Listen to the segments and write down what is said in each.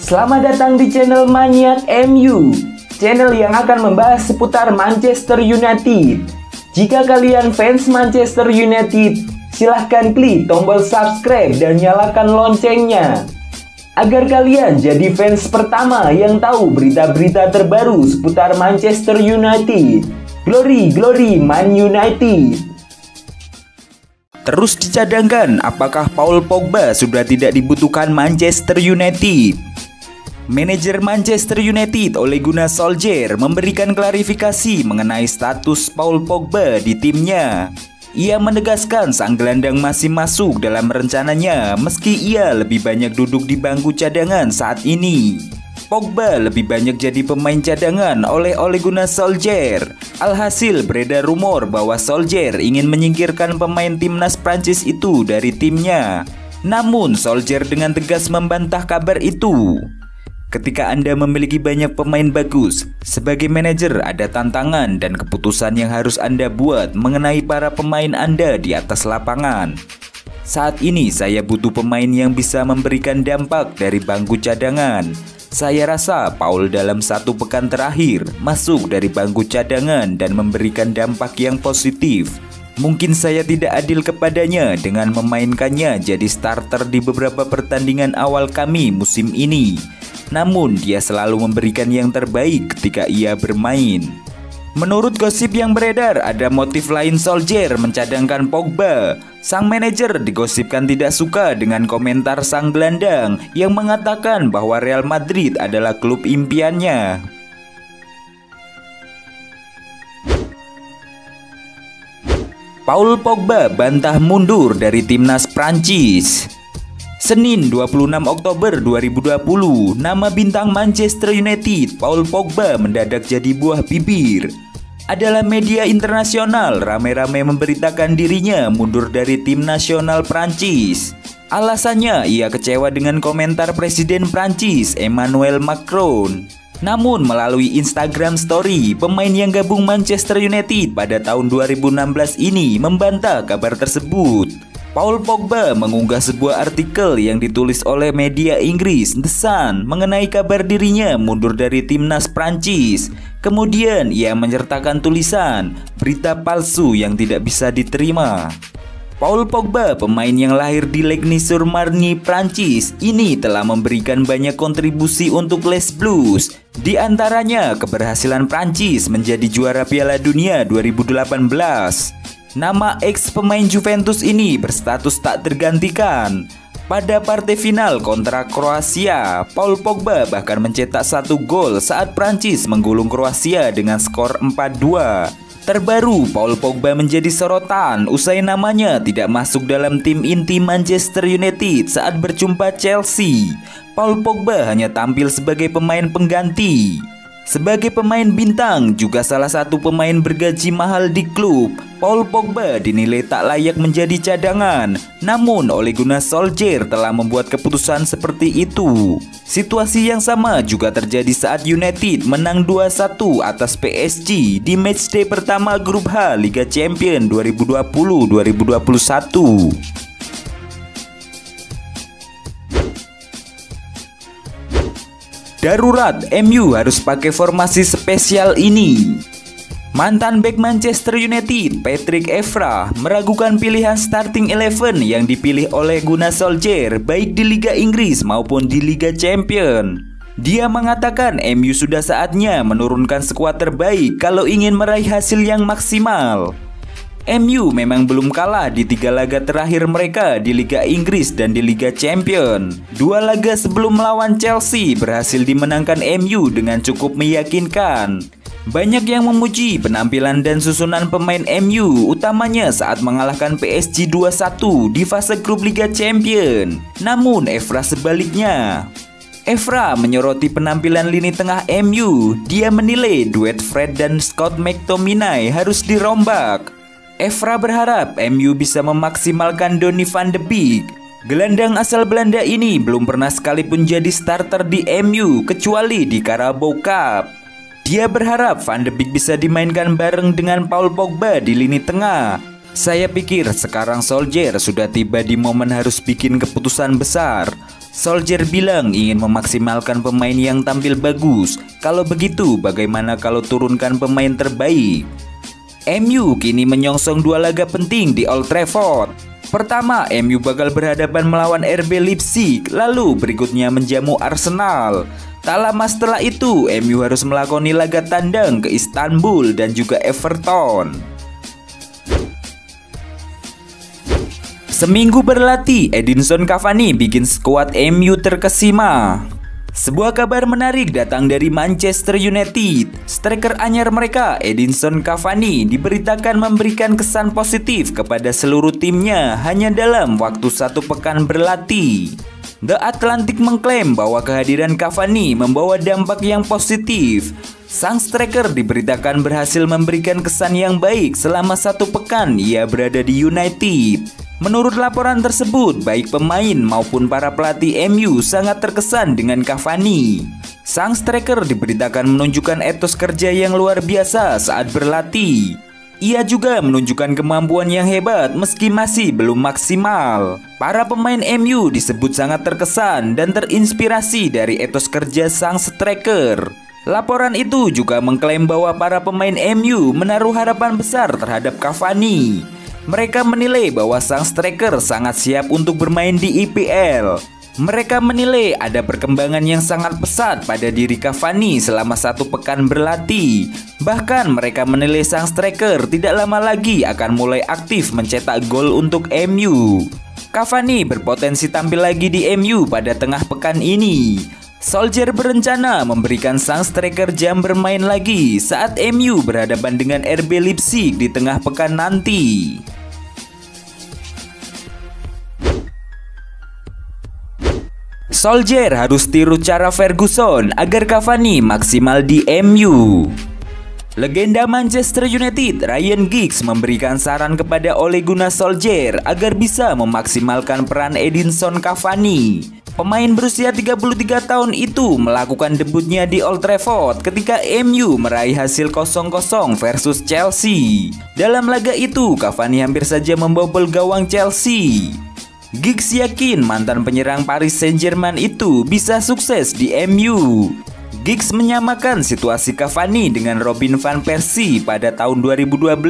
Selamat datang di channel Maniak MU, channel yang akan membahas seputar Manchester United. Jika kalian fans Manchester United, silahkan klik tombol subscribe dan nyalakan loncengnya agar kalian jadi fans pertama yang tahu berita-berita terbaru seputar Manchester United. Glory, glory Man United. Terus dicadangkan, apakah Paul Pogba sudah tidak dibutuhkan Manchester United? Manajer Manchester United Ole Gunnar Solskjaer memberikan klarifikasi mengenai status Paul Pogba di timnya. Ia menegaskan sang gelandang masih masuk dalam rencananya meski ia lebih banyak duduk di bangku cadangan saat ini. Pogba lebih banyak jadi pemain cadangan oleh Ole Gunnar Solskjaer. Alhasil beredar rumor bahwa Solskjaer ingin menyingkirkan pemain timnas Prancis itu dari timnya. Namun Solskjaer dengan tegas membantah kabar itu. Ketika Anda memiliki banyak pemain bagus, sebagai manajer ada tantangan dan keputusan yang harus Anda buat mengenai para pemain Anda di atas lapangan. Saat ini saya butuh pemain yang bisa memberikan dampak dari bangku cadangan. Saya rasa Paul dalam 1 pekan terakhir masuk dari bangku cadangan dan memberikan dampak yang positif. Mungkin saya tidak adil kepadanya dengan memainkannya jadi starter di beberapa pertandingan awal kami musim ini. Namun dia selalu memberikan yang terbaik ketika ia bermain. Menurut gosip yang beredar, ada motif lain Solskjaer mencadangkan Pogba. Sang manajer digosipkan tidak suka dengan komentar sang gelandang yang mengatakan bahwa Real Madrid adalah klub impiannya. Paul Pogba bantah mundur dari timnas Prancis. Senin 26 Oktober 2020, nama bintang Manchester United Paul Pogba mendadak jadi buah bibir. Adalah media internasional rame-rame memberitakan dirinya mundur dari tim nasional Prancis. Alasannya ia kecewa dengan komentar Presiden Prancis Emmanuel Macron. Namun melalui Instagram Story, pemain yang gabung Manchester United pada tahun 2016 ini membantah kabar tersebut. Paul Pogba mengunggah sebuah artikel yang ditulis oleh media Inggris The Sun mengenai kabar dirinya mundur dari timnas Prancis. Kemudian ia menyertakan tulisan berita palsu yang tidak bisa diterima. Paul Pogba, pemain yang lahir di Lagny-sur-Marne, Prancis, ini telah memberikan banyak kontribusi untuk Les Blues. Di antaranya keberhasilan Prancis menjadi juara Piala Dunia 2018. Nama ex pemain Juventus ini berstatus tak tergantikan. Pada partai final kontra Kroasia, Paul Pogba bahkan mencetak 1 gol saat Prancis menggulung Kroasia dengan skor 4-2. Terbaru, Paul Pogba menjadi sorotan usai namanya tidak masuk dalam tim inti Manchester United saat berjumpa Chelsea. Paul Pogba hanya tampil sebagai pemain pengganti. Sebagai pemain bintang, juga salah satu pemain bergaji mahal di klub, Paul Pogba dinilai tak layak menjadi cadangan. Namun Ole Gunnar Solskjaer telah membuat keputusan seperti itu. Situasi yang sama juga terjadi saat United menang 2-1 atas PSG di matchday pertama grup H Liga Champions 2020-2021. Darurat, MU harus pakai formasi spesial ini. Mantan bek Manchester United, Patrick Evra, meragukan pilihan starting 11 yang dipilih oleh Gunnar Solskjaer baik di Liga Inggris maupun di Liga Champions. Dia mengatakan MU sudah saatnya menurunkan skuad terbaik kalau ingin meraih hasil yang maksimal. MU memang belum kalah di 3 laga terakhir mereka di Liga Inggris dan di Liga Champions. 2 laga sebelum melawan Chelsea berhasil dimenangkan MU dengan cukup meyakinkan. Banyak yang memuji penampilan dan susunan pemain MU, utamanya saat mengalahkan PSG 2-1 di fase grup Liga Champions. Namun Evra sebaliknya. Evra menyoroti penampilan lini tengah MU. Dia menilai duet Fred dan Scott McTominay harus dirombak. Evra berharap MU bisa memaksimalkan Donny van de Beek. Gelandang asal Belanda ini belum pernah sekalipun jadi starter di MU kecuali di Carabao Cup. Dia berharap Van de Beek bisa dimainkan bareng dengan Paul Pogba di lini tengah. Saya pikir sekarang Solskjaer sudah tiba di momen harus bikin keputusan besar. Solskjaer bilang ingin memaksimalkan pemain yang tampil bagus. Kalau begitu, bagaimana kalau turunkan pemain terbaik? MU kini menyongsong 2 laga penting di Old Trafford. Pertama, MU bakal berhadapan melawan RB Leipzig, lalu berikutnya menjamu Arsenal. Tak lama setelah itu, MU harus melakoni laga tandang ke Istanbul dan juga Everton. Seminggu berlatih, Edinson Cavani bikin skuad MU terkesima. Sebuah kabar menarik datang dari Manchester United. Striker anyar mereka, Edinson Cavani, diberitakan memberikan kesan positif kepada seluruh timnya hanya dalam waktu 1 pekan berlatih. The Atlantic mengklaim bahwa kehadiran Cavani membawa dampak yang positif. Sang striker diberitakan berhasil memberikan kesan yang baik selama 1 pekan ia berada di United. Menurut laporan tersebut, baik pemain maupun para pelatih MU sangat terkesan dengan Cavani. Sang striker diberitakan menunjukkan etos kerja yang luar biasa saat berlatih. Ia juga menunjukkan kemampuan yang hebat meski masih belum maksimal. Para pemain MU disebut sangat terkesan dan terinspirasi dari etos kerja sang striker. Laporan itu juga mengklaim bahwa para pemain MU menaruh harapan besar terhadap Cavani. Mereka menilai bahwa sang striker sangat siap untuk bermain di IPL. Mereka menilai ada perkembangan yang sangat pesat pada diri Cavani selama 1 pekan berlatih. Bahkan mereka menilai sang striker tidak lama lagi akan mulai aktif mencetak gol untuk MU. Cavani berpotensi tampil lagi di MU pada tengah pekan ini. Solskjaer berencana memberikan sang striker jam bermain lagi saat MU berhadapan dengan RB Leipzig di tengah pekan nanti. Solskjaer harus tiru cara Ferguson agar Cavani maksimal di MU. Legenda Manchester United Ryan Giggs memberikan saran kepada Ole Gunnar Solskjaer agar bisa memaksimalkan peran Edinson Cavani. Pemain berusia 33 tahun itu melakukan debutnya di Old Trafford ketika MU meraih hasil 0-0 versus Chelsea. Dalam laga itu, Cavani hampir saja membobol gawang Chelsea. Giggs yakin mantan penyerang Paris Saint-Germain itu bisa sukses di MU. Giggs menyamakan situasi Cavani dengan Robin van Persie pada tahun 2012.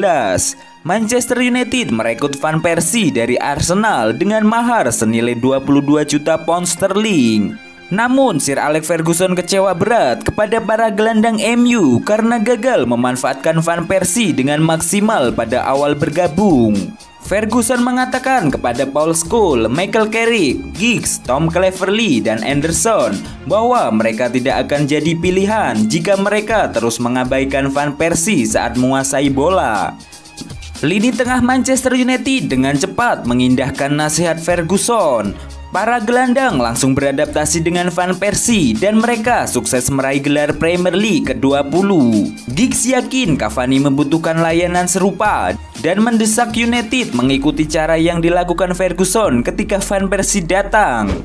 Manchester United merekrut Van Persie dari Arsenal dengan mahar senilai 22 juta pound sterling. Namun Sir Alex Ferguson kecewa berat kepada para gelandang MU karena gagal memanfaatkan Van Persie dengan maksimal pada awal bergabung. Ferguson mengatakan kepada Paul Scholes, Michael Carrick, Giggs, Tom Cleverley, dan Anderson bahwa mereka tidak akan jadi pilihan jika mereka terus mengabaikan Van Persie saat menguasai bola. Lini tengah Manchester United dengan cepat mengindahkan nasihat Ferguson. Para gelandang langsung beradaptasi dengan Van Persie dan mereka sukses meraih gelar Premier League ke-20. Giggs yakin Cavani membutuhkan layanan serupa dan mendesak United mengikuti cara yang dilakukan Ferguson ketika Van Persie datang.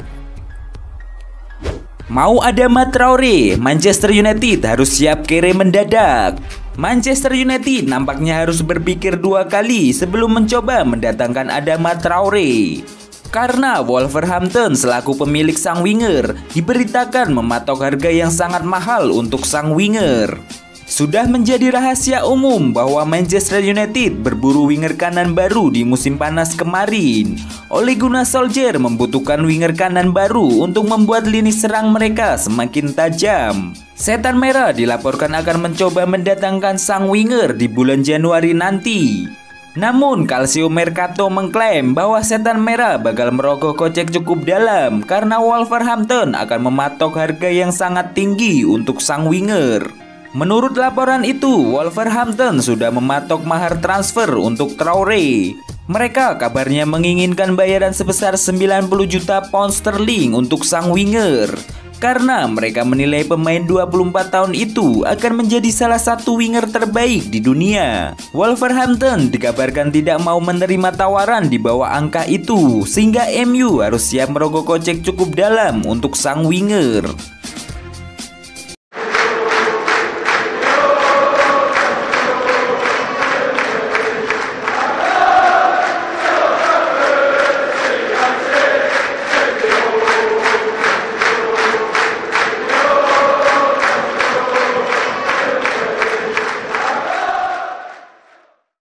Mau Adama Traore, Manchester United harus siap kere mendadak. Manchester United nampaknya harus berpikir 2 kali sebelum mencoba mendatangkan Adama Traore. Karena Wolverhampton selaku pemilik sang winger diberitakan mematok harga yang sangat mahal untuk sang winger. Sudah menjadi rahasia umum bahwa Manchester United berburu winger kanan baru di musim panas kemarin. Ole Gunnar Solskjaer membutuhkan winger kanan baru untuk membuat lini serang mereka semakin tajam. Setan Merah dilaporkan akan mencoba mendatangkan sang winger di bulan Januari nanti. Namun Calcio Mercato mengklaim bahwa Setan Merah bakal merogoh kocek cukup dalam karena Wolverhampton akan mematok harga yang sangat tinggi untuk sang winger. Menurut laporan itu, Wolverhampton sudah mematok mahar transfer untuk Traore. Mereka kabarnya menginginkan bayaran sebesar 90 juta pound sterling untuk sang winger. Karena mereka menilai pemain 24 tahun itu akan menjadi salah satu winger terbaik di dunia. Wolverhampton dikabarkan tidak mau menerima tawaran di bawah angka itu, sehingga MU harus siap merogoh kocek cukup dalam untuk sang winger.